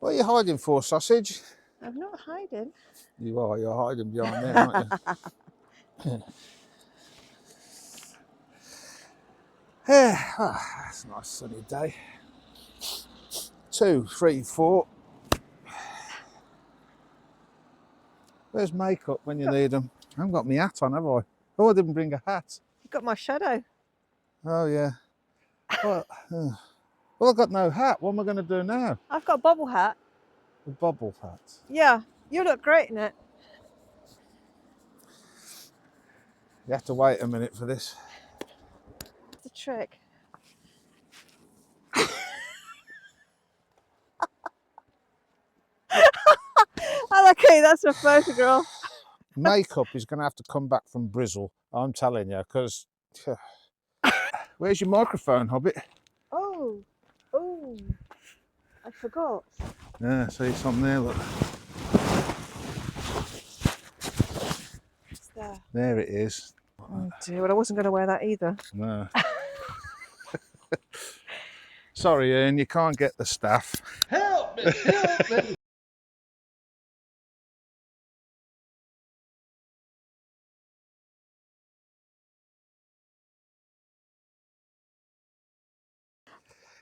What are you hiding for, sausage? I'm not hiding. You are, you're hiding behind there, aren't you? That's a nice sunny day. 2, 3, 4. Where's makeup when you need them? I haven't got my hat on, have I? Oh, I didn't bring a hat. You've got my shadow. Oh, yeah. Well, I've got no hat. What am I going to do now? I've got a bobble hat. A bobble hat. Yeah, you look great in it. You have to wait a minute for this. It's a trick. Okay, that's a photograph. Makeup is going to have to come back from Brizzle, I'm telling you, because... Where's your microphone, Hobbit? Oh, I forgot. Yeah, see, it's on there, look. It's there. There it is. Oh dear, well I wasn't going to wear that either. No. Sorry, Ian, you can't get the staff. Help me! Help me!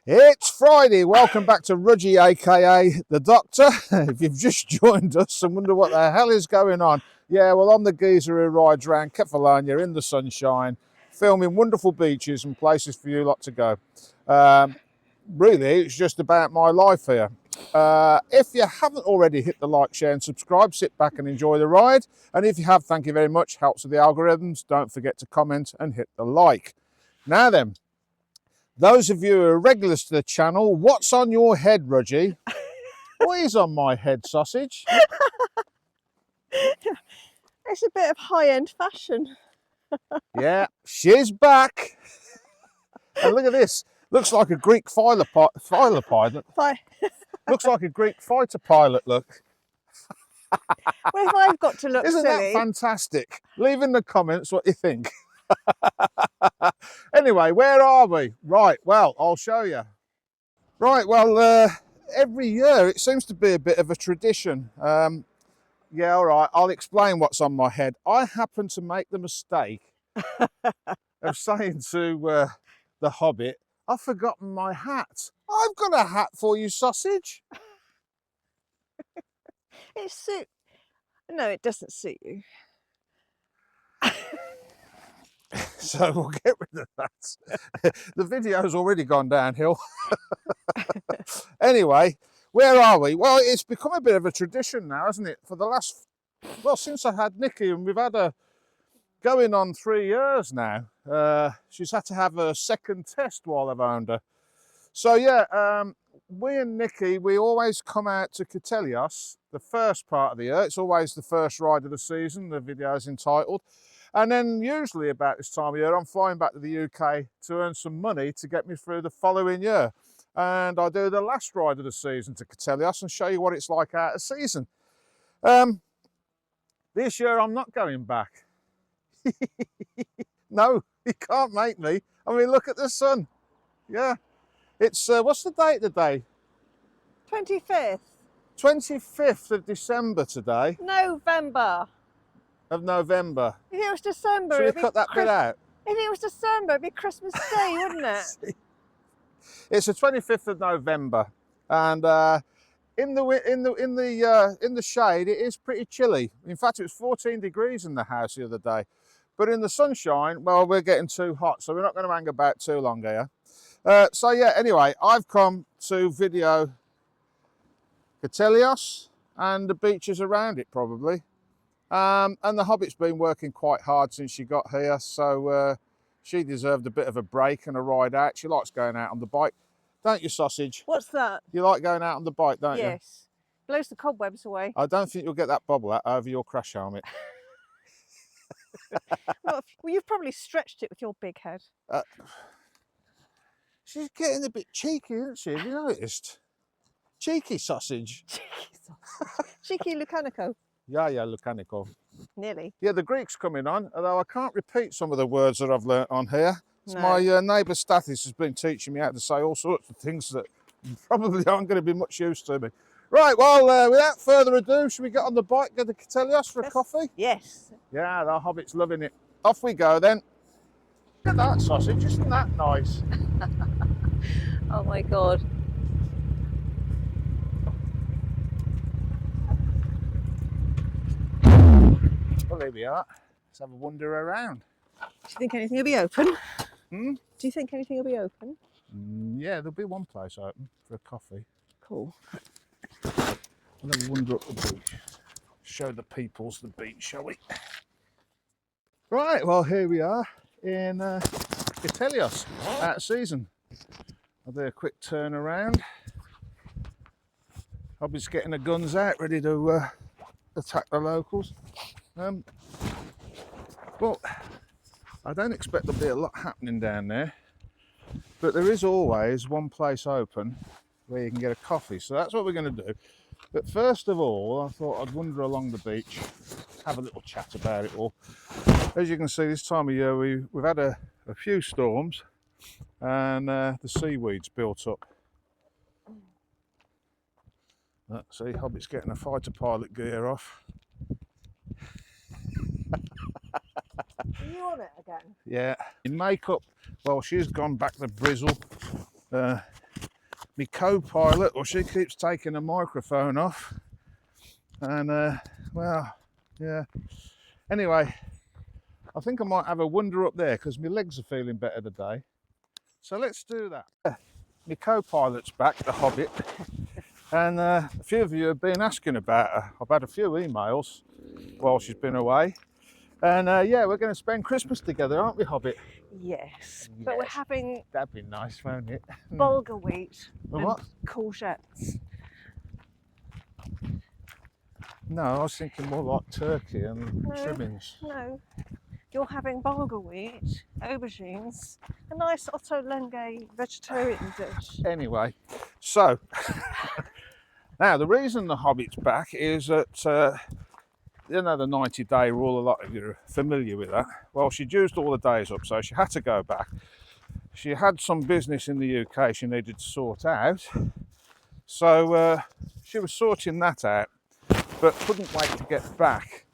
It's Friday. Welcome back to Rudge, aka the Doctor. If you've just joined us and wonder what the hell is going on, yeah, well, I'm the geezer who rides around Kefalonia in the sunshine, filming wonderful beaches and places for you lot to go. Really, it's just about my life here. If you haven't already hit the like, share and subscribe, sit back and enjoy the ride. And if you have, thank you very much. Helps with the algorithms. Don't forget to comment and hit the like. Now then, those of you who are regulars to the channel, what's on your head, Rudgy? What is on my head, sausage? It's a bit of high-end fashion. Yeah, she's back. And look at this. Looks like a Greek fighter pilot. Looks like a Greek fighter pilot, look. Well, if I've got to look Isn't silly. that fantastic? Leave in the comments what you think. Anyway, where are we? Right, well, I'll show you. Right, well, every year it seems to be a bit of a tradition. Yeah, all right, I'll explain what's on my head. I happen to make the mistake of saying to the Hobbit, I've forgotten my hat. I've got a hat for you, sausage. It suits. No, it doesn't suit you. So we'll get rid of that. The video's already gone downhill. Anyway, where are we? Well, it's become a bit of a tradition now, hasn't it? For the last, well, since I had Nikki, and we've had her going on 3 years now. She's had to have a second test while I've owned her. So yeah, we and Nikki, we always come out to Katelios, the first part of the year. It's always the first ride of the season, the video is entitled. And then usually about this time of year, I'm flying back to the UK to earn some money to get me through the following year. And I do the last ride of the season to Katelios and show you what it's like out of season. This year I'm not going back. No, you can't make me. I mean, look at the sun. Yeah. It's, what's the date today? 25th. 25th of December today. November. Of November. If it was December, Should we it'd be cut that bit out? If it was December, it'd be Christmas Day, wouldn't it? It's the 25th of November, and in the shade it is pretty chilly. In fact, it was 14 degrees in the house the other day, but in the sunshine, well, we're getting too hot, so we're not going to hang about too long here. So yeah, anyway, I've come to video Katelios and the beaches around it probably. And the Hobbit's been working quite hard since she got here, so she deserved a bit of a break and a ride out. She likes going out on the bike, don't you, sausage? What's that? You like going out on the bike, don't you? Yes. Blows the cobwebs away. I don't think you'll get that bobble out over your crash helmet. Well, you've probably stretched it with your big head. She's getting a bit cheeky, isn't she? Have you noticed? Cheeky sausage. Cheeky sausage. Cheeky Lucanico. Yeah, Lucanico. Nearly. Yeah, the Greek's coming on, although I can't repeat some of the words that I've learnt on here. It's No. my neighbour Stathis has been teaching me how to say all sorts of things that probably aren't going to be much use to me. Right, well, without further ado, should we get on the bike, go to Katelios for a coffee? Yes. Yeah, the Hobbit's loving it. Off we go then. Look at that sausage, isn't that nice? Oh my God. Well, there we are. Let's have a wander around. Do you think anything will be open? Hmm? Do you think anything will be open? Yeah, there'll be one place open for a coffee. Cool. We'll have a wander up the beach. Show the peoples the beach, shall we? Right, well, here we are in Katelios, out of season. I'll do a quick turn around. Hobbit's getting the guns out, ready to attack the locals. Well, I don't expect there'll be a lot happening down there, but there is always one place open where you can get a coffee, so that's what we're going to do. But first of all, I thought I'd wander along the beach, have a little chat about it all. As you can see, this time of year we've had a few storms, and the seaweed's built up. See, Hobbit's getting a fighter pilot gear off. Are you on it again? Yeah, in makeup, well, she's gone back to Brizzle. My co-pilot, well, she keeps taking the microphone off, and well, yeah. Anyway, I think I might have a wander up there because my legs are feeling better today. So let's do that. My co-pilot's back, the Hobbit, and a few of you have been asking about her. I've had a few emails while she's been away. And yeah, we're going to spend Christmas together, aren't we, Hobbit? Yes. But we're Yes. having That'd be nice, won't it? bulgur wheat and What? courgettes. No, I was thinking more like turkey and No. trimmings. No. You're having bulgur wheat, aubergines, a nice ottolenghi vegetarian dish. Anyway, so now the reason the Hobbit's back is that you know the 90-day rule. A lot of you are familiar with that. Well, she'd used all the days up, so she had to go back. She had some business in the UK she needed to sort out, so she was sorting that out, but couldn't wait to get back.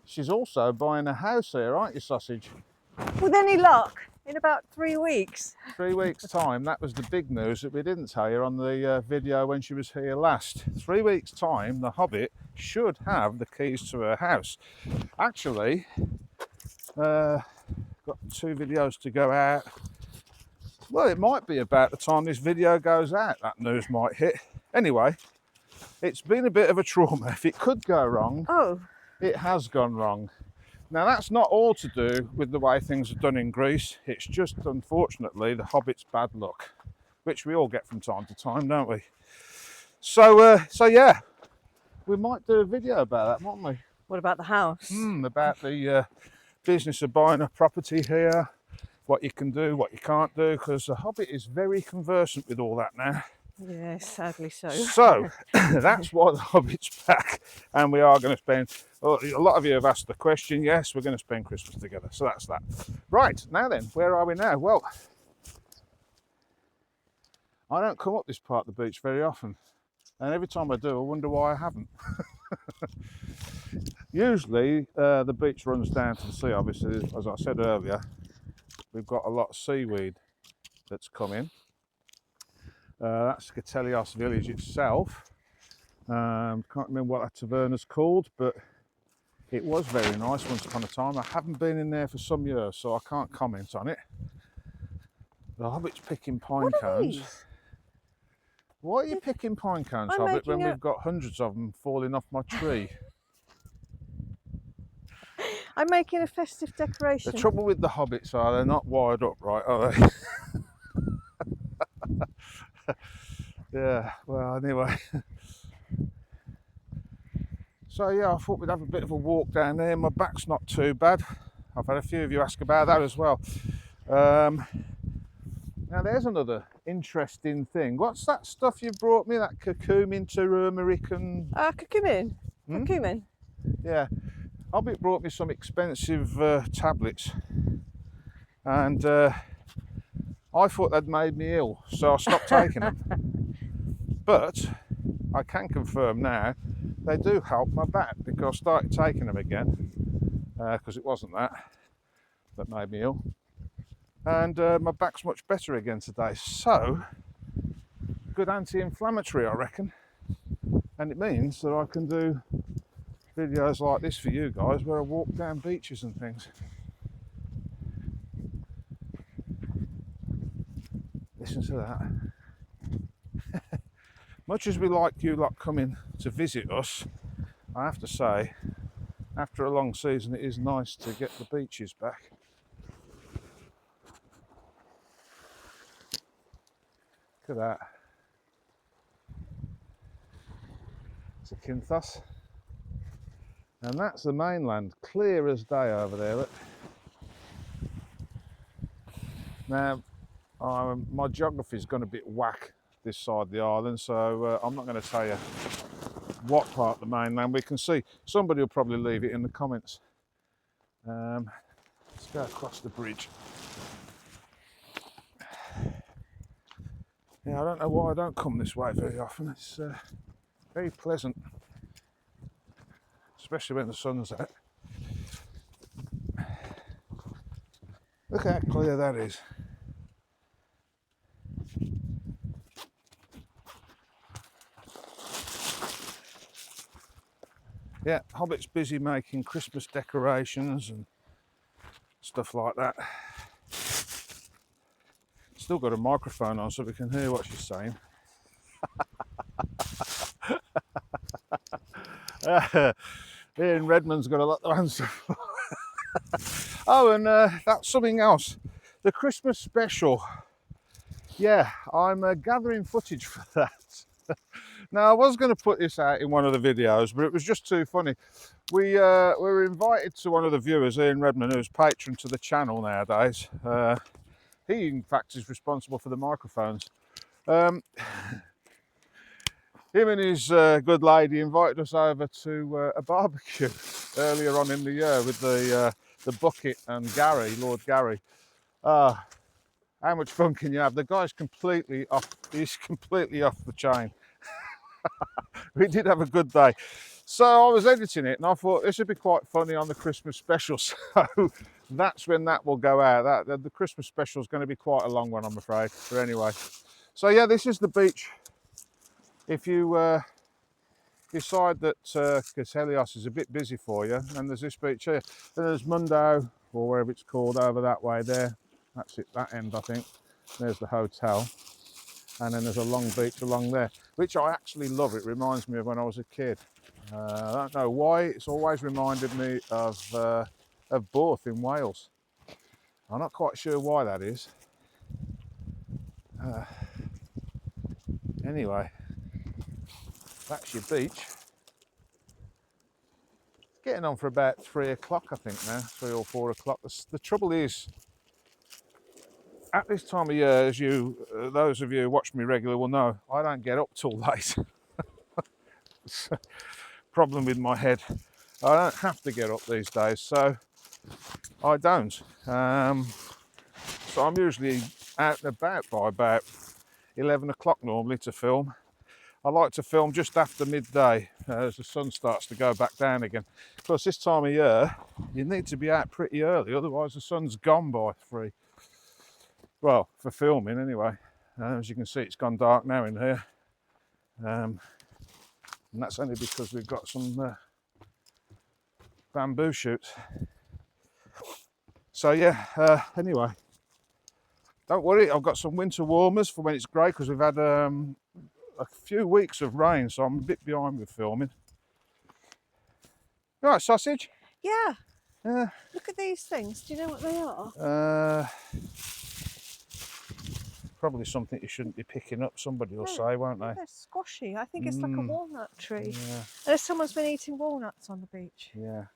She's also buying a house here, aren't you, Sausage? With any luck, in about 3 weeks. 3 weeks' time. That was the big news that we didn't tell you on the video when she was here last. 3 weeks' time, the Hobbit should have the keys to her house. Actually, got 2 videos to go out. Well, it might be about the time this video goes out, that news might hit. Anyway, it's been a bit of a trauma. If it could go wrong, Oh, it has gone wrong. Now, that's not all to do with the way things are done in Greece. It's just, unfortunately, the Hobbit's bad luck, which we all get from time to time, don't we? So yeah, we might do a video about that, mightn't we? what about the house? About the business of buying a property here, what you can do, what you can't do, because the Hobbit is very conversant with all that now. Yes, sadly so. So that's why the Hobbit's back, and we are going to spend, well, a lot of you have asked the question. Yes, we're going to spend Christmas together, so that's that. Right, now then, where are we now? Well, I don't come up this part of the beach very often, and every time I do, I wonder why I haven't. Usually the beach runs down to the sea. Obviously, as I said earlier, we've got a lot of seaweed that's come in. That's Katelios village itself. Can't remember what that taverna's called, but it was very nice once upon a time. I haven't been in there for some years, so I can't comment on it. The Hobbit's picking pine What are cones. these? Why are you picking pine cones, I'm Hobbit, when making a- we've got hundreds of them falling off my tree? I'm making a festive decoration. The trouble with the Hobbits are they're not wired up right, are they? Yeah, well, anyway. So yeah, I thought we'd have a bit of a walk down there. My back's not too bad. I've had a few of you ask about that as well. Now there's another interesting thing. What's that stuff you brought me? That curcumin turmeric and... Curcumin. Curcumin. Yeah, Hobbit brought me some expensive tablets, and I thought they'd made me ill, so I stopped taking them. But I can confirm now they do help my back, because I started taking them again because it wasn't that made me ill, and my back's much better again today. So good anti-inflammatory, I reckon, and it means that I can do videos like this for you guys where I walk down beaches and things. Listen to that. Much as we like you lot coming to visit us, I have to say, after a long season, it is nice to get the beaches back. Look at that. It's a Kinthos. And that's the mainland, clear as day over there, look. Now, my geography's gone a bit whack this side of the island, so I'm not going to tell you what part of the mainland we can see. Somebody will probably leave it in the comments. Let's go across the bridge. Yeah, I don't know why I don't come this way very often. It's very pleasant, especially when the sun's out. Look how clear that is. Yeah, Hobbit's busy making Christmas decorations and stuff like that. Still got a microphone on so we can hear what she's saying. Ian Redmond's got a lot to answer for. Oh, and that's something else. The Christmas special. Yeah, I'm gathering footage for that. Now, I was going to put this out in one of the videos, but it was just too funny. We were invited to one of the viewers, Ian Redmond, who's patron to the channel nowadays. He, in fact, is responsible for the microphones. Him and his good lady invited us over to a barbecue earlier on in the year with the bucket and Gary, Lord Gary. How much fun can you have? The guy's completely off. He's completely off the chain. We did have a good day. So I was editing it and I thought this would be quite funny on the Christmas special. So that's when that will go out. The Christmas special is going to be quite a long one, I'm afraid. But anyway, so yeah, this is the beach. If you decide that Katelios is a bit busy for you, and there's this beach here. Then there's Mundo, or wherever it's called, over that way there. That's it, that end, I think. There's the hotel. And then there's a long beach along there, which I actually love. It reminds me of when I was a kid. I don't know why, it's always reminded me of Borth in Wales. I'm not quite sure why that is. Anyway, that's your beach. Getting on for about 3 o'clock, I think now, 3 or 4 o'clock. The trouble is, at this time of year, as you, those of you who watch me regularly will know, I don't get up till late. It's a problem with my head. I don't have to get up these days, so I don't. So I'm usually out and about by about 11 o'clock normally to film. I like to film just after midday as the sun starts to go back down again. Plus this time of year, you need to be out pretty early, otherwise the sun's gone by 3. Well, for filming anyway. As you can see, it's gone dark now in here. And that's only because we've got some bamboo shoots. So yeah, anyway, don't worry, I've got some winter warmers for when it's grey, because we've had a few weeks of rain, so I'm a bit behind with filming. Right, sausage? Yeah. Yeah. Look at these things. Do you know what they are? Probably something you shouldn't be picking up, somebody will say, won't they? They're squashy. I think it's like a walnut tree. Yeah. There's someone's been eating walnuts on the beach. Yeah.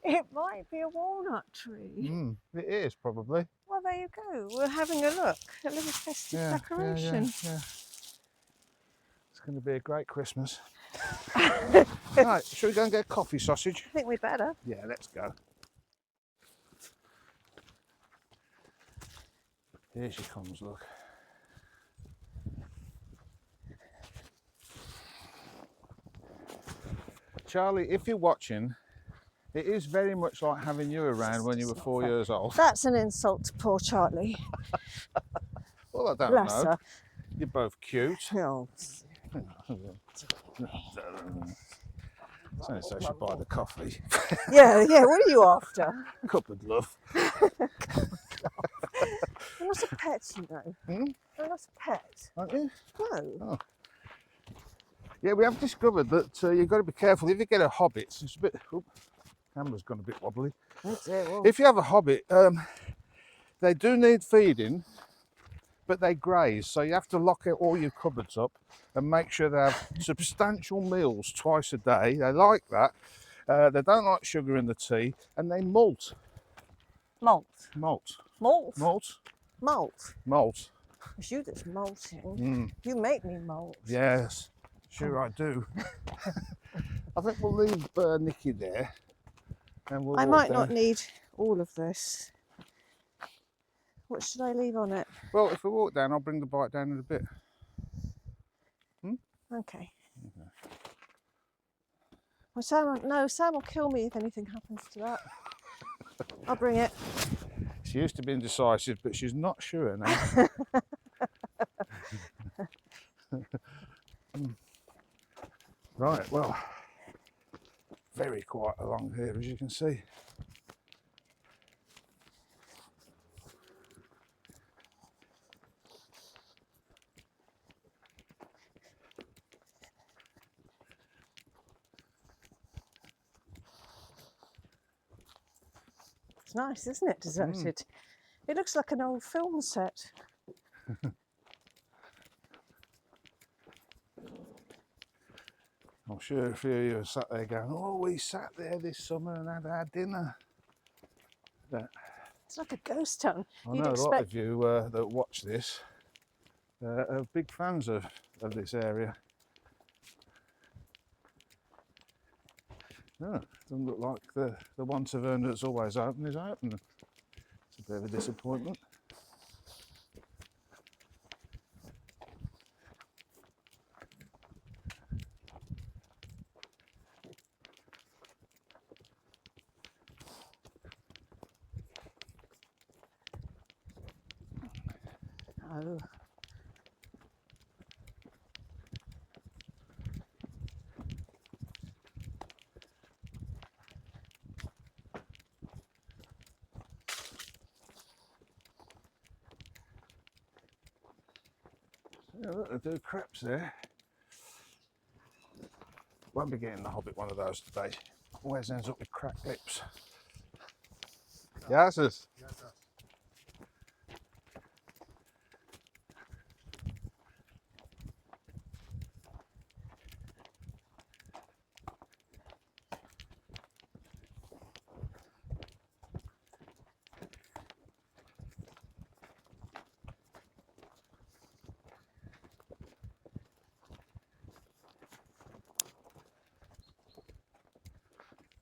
It might be a walnut tree. It is, probably. Well, there you go. We're having a look. A little festive decoration. Yeah. It's going to be a great Christmas. Right, shall we go and get coffee, sausage? I think we better. Yeah, let's go. Here she comes, look. Charlie, if you're watching, it is very much like having you around when you were 4 years old. That's an insult to poor Charlie. Well, I don't Bless know. her. You're both cute. Oh, So I should buy the coffee. yeah, what are you after? Cupboard love. You're not a pet, you know. Hmm? You're not a pet. Aren't you? No. Oh. Yeah, we have discovered that you've got to be careful. If you get a hobbit, it's a bit... Oop, camera's gone a bit wobbly. That's it. Well, If you have a hobbit, they do need feeding, but they graze. So you have to lock all your cupboards up and make sure they have substantial meals twice a day. They like that. They don't like sugar in the tea, and they molt. malt. Malt. Malt? Malt. Malt. Malt. It's you that's malting. Mm. You make me malt. Yes, sure I do. I think we'll leave Nikki there. And we'll I walk might down. not need all of this. What should I leave on it? Well, if we walk down, I'll bring the bike down in a bit. Okay. Well, Sam will kill me if anything happens to that. I'll bring it. She used to be indecisive, but she's not sure now. Right, well, very quiet along here, as you can see. It's nice, isn't it? Deserted. It looks like an old film set. I'm sure a few of you are sat there going, oh, we sat there this summer and had our dinner. But It's like a ghost town. I You'd know a lot expect of you that watch this are big fans of this area. No, it doesn't look like the one tavern that's always open is open. It's a bit of a disappointment. Oh. Yeah, look, they do crepes there. Won't be getting the Hobbit one of those today. Always ends up with cracked lips. Yes, yes.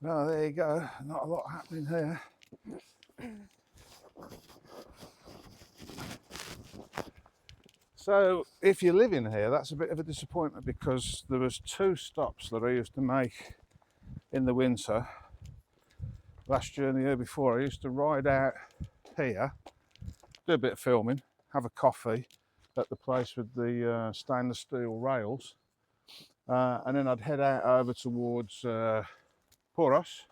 Well, there you go. Not a lot happening here. So, if you live in here, that's a bit of a disappointment because there was 2 stops that I used to make in the winter. Last year and the year before, I used to ride out here, do a bit of filming, have a coffee at the place with the stainless steel rails, and then I'd head out over towards Poros,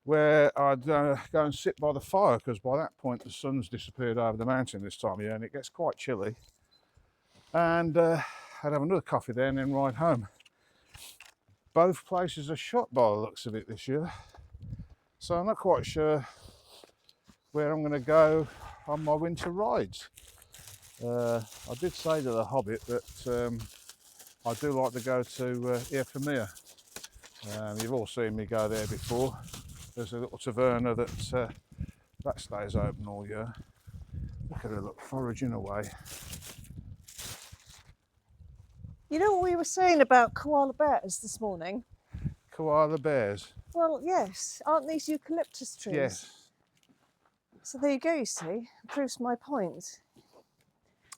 where I'd go and sit by the fire because by that point the sun's disappeared over the mountain this time of year and it gets quite chilly. And I'd have another coffee there and then ride home. Both places are shut by the looks of it this year, so I'm not quite sure where I'm going to go on my winter rides. I did say to the Hobbit that I do like to go to Kefalonia. You've all seen me go there before. There's a little taverna that stays open all year. Look at her, look, foraging away. You know what we were saying about koala bears this morning? Koala bears. Well, yes. Aren't these eucalyptus trees? Yes. So there you go, you see. It proves my point.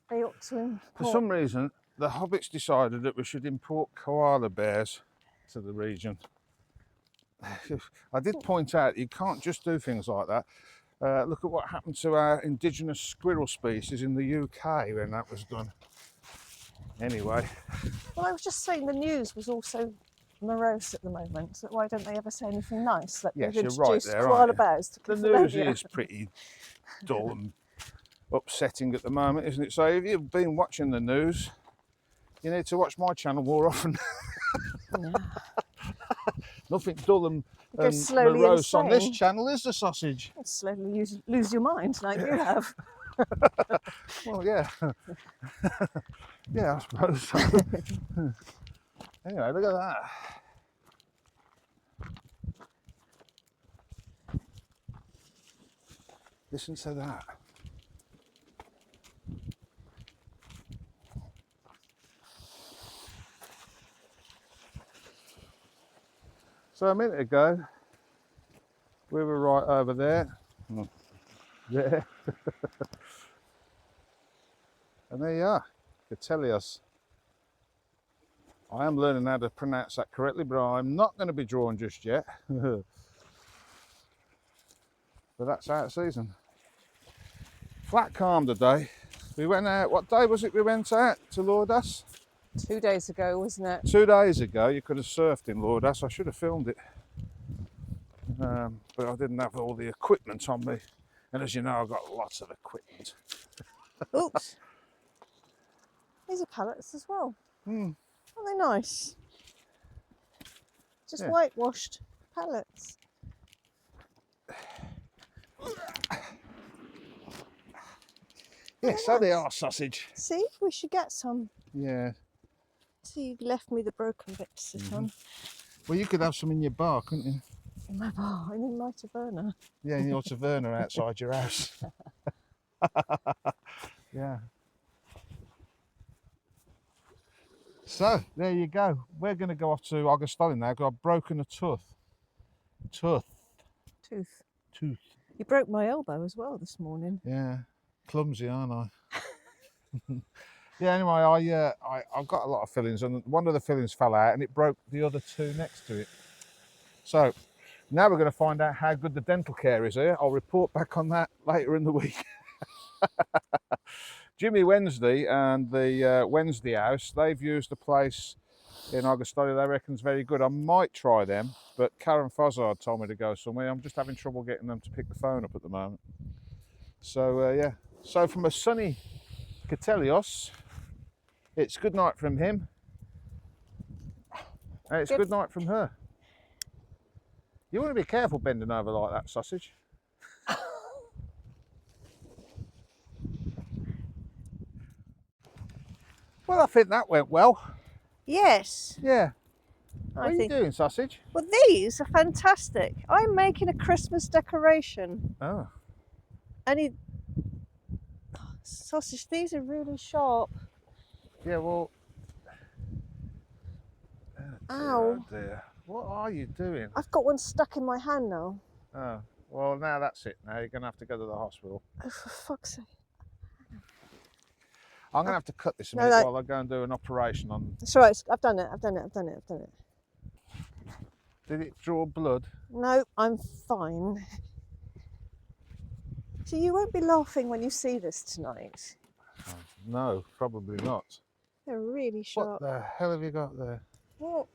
They ought to import... For some reason, the Hobbits decided that we should import koala bears to the region. I did point out you can't just do things like that. Look at what happened to our indigenous squirrel species in the UK when that was done. Anyway. Well, I was just saying the news was also morose at the moment. So why don't they ever say anything nice? That Yes, they've you're right introduced there, koala aren't you? bears to The news Kefalonia. is pretty dull and upsetting at the moment, isn't it? So if you've been watching the news, you need to watch my channel more often. Yeah. Nothing dull and slowly morose on this insane. channel, is the sausage? You'll slowly lose your mind like you have. Well, yeah. Yeah, I suppose so. Anyway, look at that. Listen to that. So a minute ago, we were right over there. There. And there you are, Katelios. I am learning how to pronounce that correctly, but I'm not going to be drawn just yet. But that's out of season. Flat calm today. We went out, what day was it we went out to Lourdes? 2 days ago, wasn't it? 2 days ago. You could have surfed in Lourdes. I should have filmed it. But I didn't have all the equipment on me. And as you know, I've got lots of equipment. Oops. These are pallets as well. Mm. Aren't they nice? Just Yeah. whitewashed pallets. Yes, so they are sausage. See, we should get some. Yeah. See, you left me the broken bit to sit on. Well, you could have some in your bar, couldn't you? In my bar, I'm in my taverna. Yeah, in your taverna outside your house. Yeah. So, there you go. We're going to go off to Augustine now because I've broken a tooth. Tooth. You broke my elbow as well this morning. Yeah. Clumsy, aren't I? Yeah, anyway, I've got a lot of fillings and one of the fillings fell out and it broke the other two next to it. So, now we're going to find out how good the dental care is here. I'll report back on that later in the week. Jimmy Wednesday and the Wednesday House, they've used a place in Augustine they reckon's very good. I might try them, but Karen Fozzard told me to go somewhere. I'm just having trouble getting them to pick the phone up at the moment. So, yeah. So from a sunny Katelios, it's good night from him. And it's good night from her. You want to be careful bending over like that, sausage. Well, I think that went well. Yes. Yeah. What I are you think. doing, sausage? Well, these are fantastic. I'm making a Christmas decoration. Oh. Sausage, these are really sharp. Yeah, well. Ow. Oh dear. What are you doing? I've got one stuck in my hand now. Oh, well, now that's it. Now you're going to have to go to the hospital. Oh, for fuck's sake. I'm going to have to cut this a No, minute no. while I go and do an operation on. It's all right. I've done it. Did it draw blood? No, I'm fine. So you won't be laughing when you see this tonight. Oh, no, probably not. They're really sharp. What the hell have you got there? Well,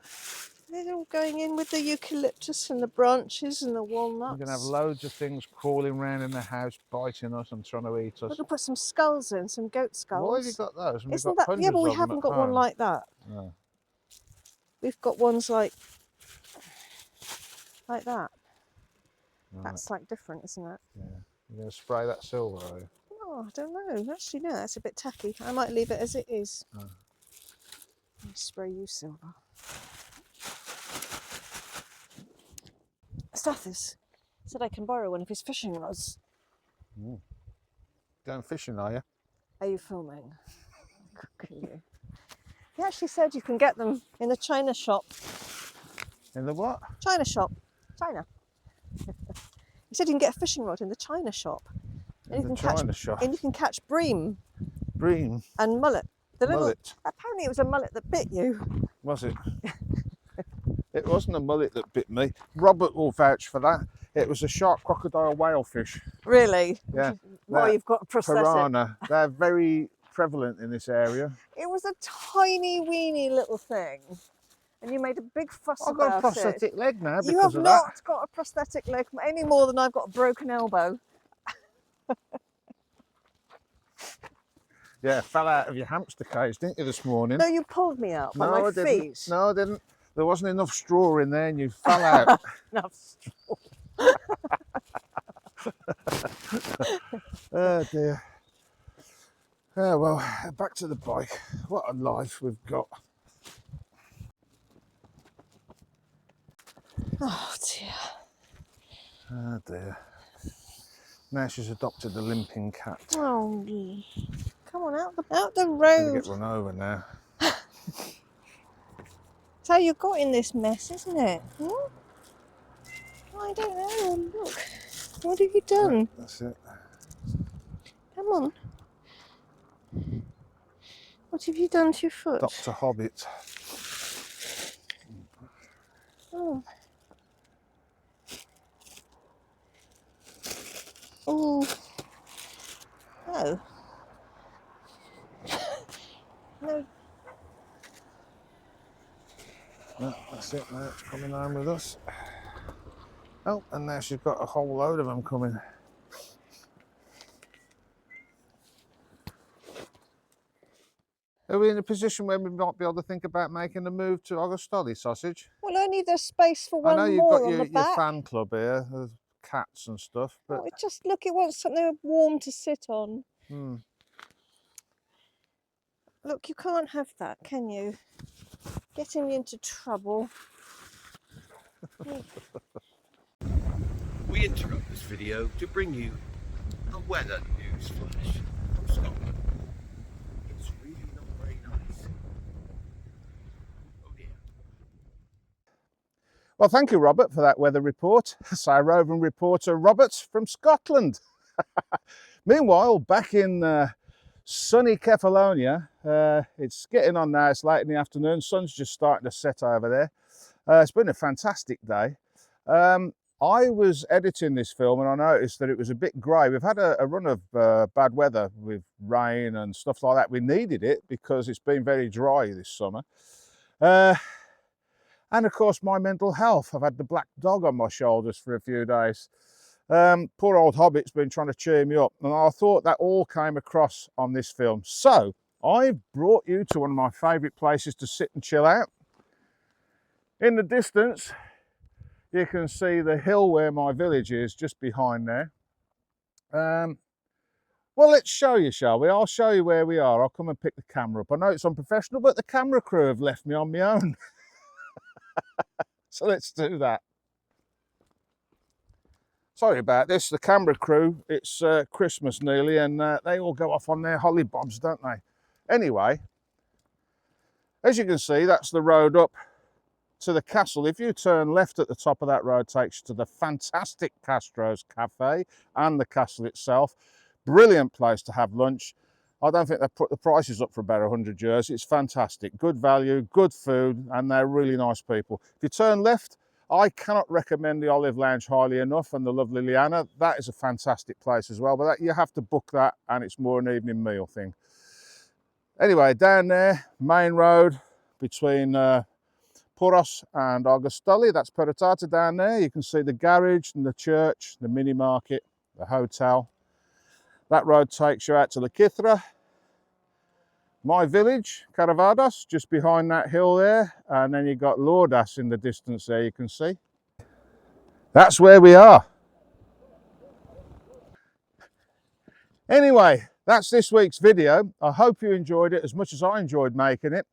they're all going in with the eucalyptus and the branches and the walnuts. We're going to have loads of things crawling around in the house, biting us and trying to eat us. We're going to put some skulls in, some goat skulls. Why have you got those? And we've Isn't got that? Yeah, but we hundreds of them haven't at got one home. like that. No. We've got ones like that. Right. That's like different, isn't it? Yeah. You're going to spray that silver, are you? Oh, I don't know. Actually, no, that's a bit tacky. I might leave it as it is. Oh. I'll spray you silver. Stathis said I can borrow one of his fishing rods. Going fishing, are you? Are you filming? Look at you. He actually said you can get them in the China shop. In the what? China shop. China. He said you can get a fishing rod in the China shop. And in the China shop. and you can catch bream Bream, and mullet. The little, mullet, apparently it was a mullet that bit you. was it? It wasn't a mullet that bit me. Robert will vouch for that. It was a shark crocodile whalefish. Really? Yeah. Well, you've got a prosthetic. Piranha. They're very prevalent in this area. It was a tiny weeny little thing. And you made a big fuss I've about got a prosthetic leg now You because have of not got a prosthetic leg any more than I've got a broken elbow. that. Yeah, fell out of your hamster cage, didn't you, this morning? No, you pulled me out by No, my I didn't. feet. No, I didn't. There wasn't enough straw in there and you fell out. Enough straw. Oh dear. Oh well, back to the bike. What a life we've got. Oh dear. Oh dear. Now she's adopted a limping cat. Oh, come on, out the Gonna road. get run over now. So you got in this mess, isn't it? Hmm? I don't know. Look, what have you done? That's it. Come on. What have you done to your foot? Dr. Hobbit. Oh. Oh. Oh. No. No, that's it, now it's coming home with us. Oh, and now she's got a whole load of them coming. Are we in a position where we might be able to think about making a move to Augustoli sausage? Well, only there's space for I one know you've more got on your the back. fan club here, there's cats and stuff, but Oh, look, it wants something warm to sit on. Look, you can't have that, can you? Getting me into trouble. We interrupt this video to bring you a weather news flash from Scotland. It's really not very nice. Oh dear. Well, thank you, Robert, for that weather report. So, roving reporter Robert from Scotland. Meanwhile, back in sunny Kefalonia, it's getting on now, it's late in the afternoon, sun's just starting to set over there. It's been a fantastic day. I was editing this film and I noticed that it was a bit grey. We've had a run of bad weather with rain and stuff like that. We needed it because it's been very dry this summer. And of course, my mental health. I've had the black dog on my shoulders for a few days. Poor old Hobbit's been trying to cheer me up, and I thought that all came across on this film. So I've brought you to one of my favourite places to sit and chill out. In the distance, you can see the hill where my village is, just behind there. Well, let's show you, shall we? I'll show you where we are. I'll come and pick the camera up. I know it's unprofessional, but the camera crew have left me on my own. So let's do that. Sorry about this, the camera crew, it's Christmas nearly and they all go off on their holly bobs, don't they? Anyway, as you can see, that's the road up to the castle. If you turn left at the top of that road, takes you to the fantastic Castro's Cafe and the castle itself. Brilliant place to have lunch. I don't think they've put the prices up for about 100 years. It's fantastic, good value, good food, and they're really nice people. If you turn left, I cannot recommend the Olive Lounge highly enough, and the lovely Liana. That is a fantastic place as well, but you have to book that and it's more an evening meal thing. Anyway, down there, main road between Poros and Augustoli, that's Peratata down there. You can see the garage and the church, the mini market, the hotel. That road takes you out to the Kithra. My village, Karavados, just behind that hill there, and then you've got Lordas in the distance there, you can see. That's where we are. Anyway, that's this week's video. I hope you enjoyed it as much as I enjoyed making it.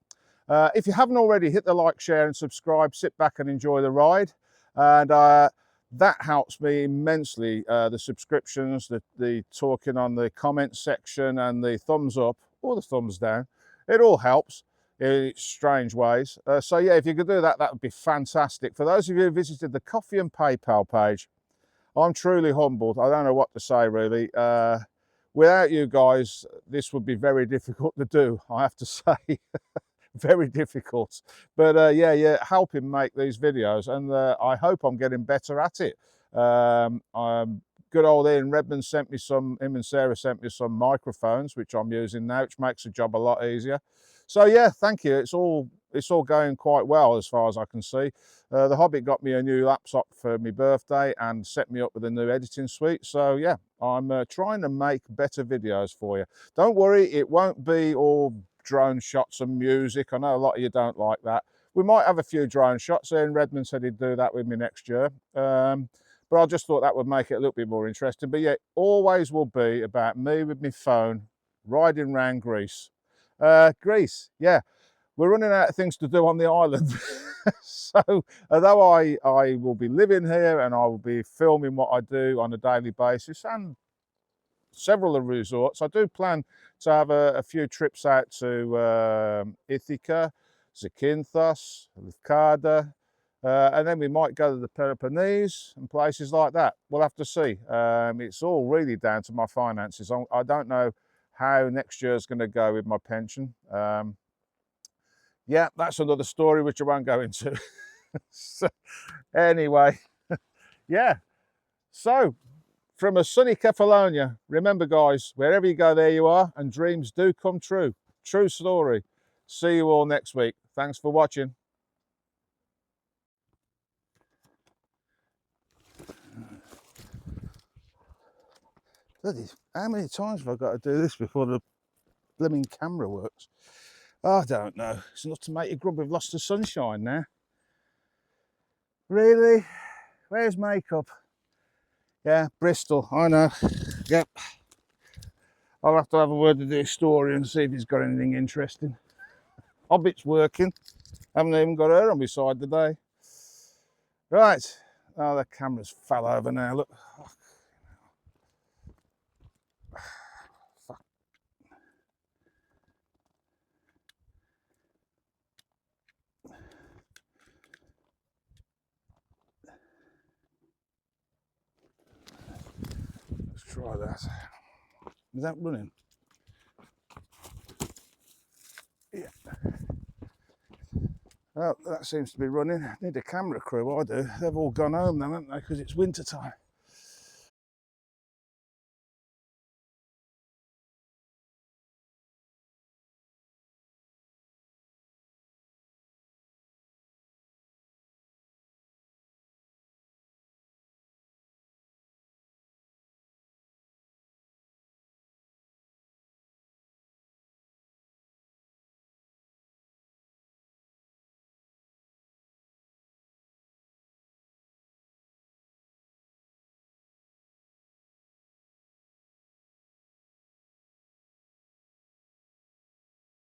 If you haven't already, hit the like, share and subscribe. Sit back and enjoy the ride. And that helps me immensely. The subscriptions, the talking on the comment section and the thumbs up or the thumbs down. It all helps in strange ways. So yeah, if you could do that, that would be fantastic. For those of you who visited the Coffee and PayPal page, I'm truly humbled. I don't know what to say, really. Without you guys, this would be very difficult to do, I have to say. Very difficult. But yeah, you're helping make these videos, and I hope I'm getting better at it. Good old Ian Redmond sent me some, him and Sarah sent me some microphones, which I'm using now, which makes the job a lot easier. So yeah, thank you. It's all going quite well as far as I can see. The Hobbit got me a new laptop for my birthday and set me up with a new editing suite. So yeah, I'm trying to make better videos for you. Don't worry, it won't be all drone shots and music. I know a lot of you don't like that. We might have a few drone shots. Ian Redmond said he'd do that with me next year. But I just thought that would make it a little bit more interesting. But yeah, it always will be about me with my phone riding around Greece. Greece, yeah. We're running out of things to do on the island. So although I will be living here and I will be filming what I do on a daily basis and several of the resorts, I do plan to have a few trips out to Ithaca, Zakynthos, Leucada, and then we might go to the Peloponnese and places like that. We'll have to see. It's all really down to my finances. I don't know how next year's going to go with my pension. Yeah, that's another story which I won't go into. So, anyway, yeah. So, from a sunny Kefalonia, remember guys, wherever you go, there you are, and dreams do come true. True story. See you all next week. Thanks for watching. Bloody, how many times have I got to do this before the blooming camera works? I don't know. It's enough to make you grub. We've lost the sunshine now. Really? Where's makeup? Yeah, Bristol, I know. Yep. I'll have to have a word with the historian and see if he's got anything interesting. Hobbit's working. Haven't even got her on my side today. Right. Oh, the camera's fell over now, look. Fuck. Let's try that. Is that running? Yeah. Well, that seems to be running. I need a camera crew, I do. They've all gone home then, haven't they? Because it's winter time.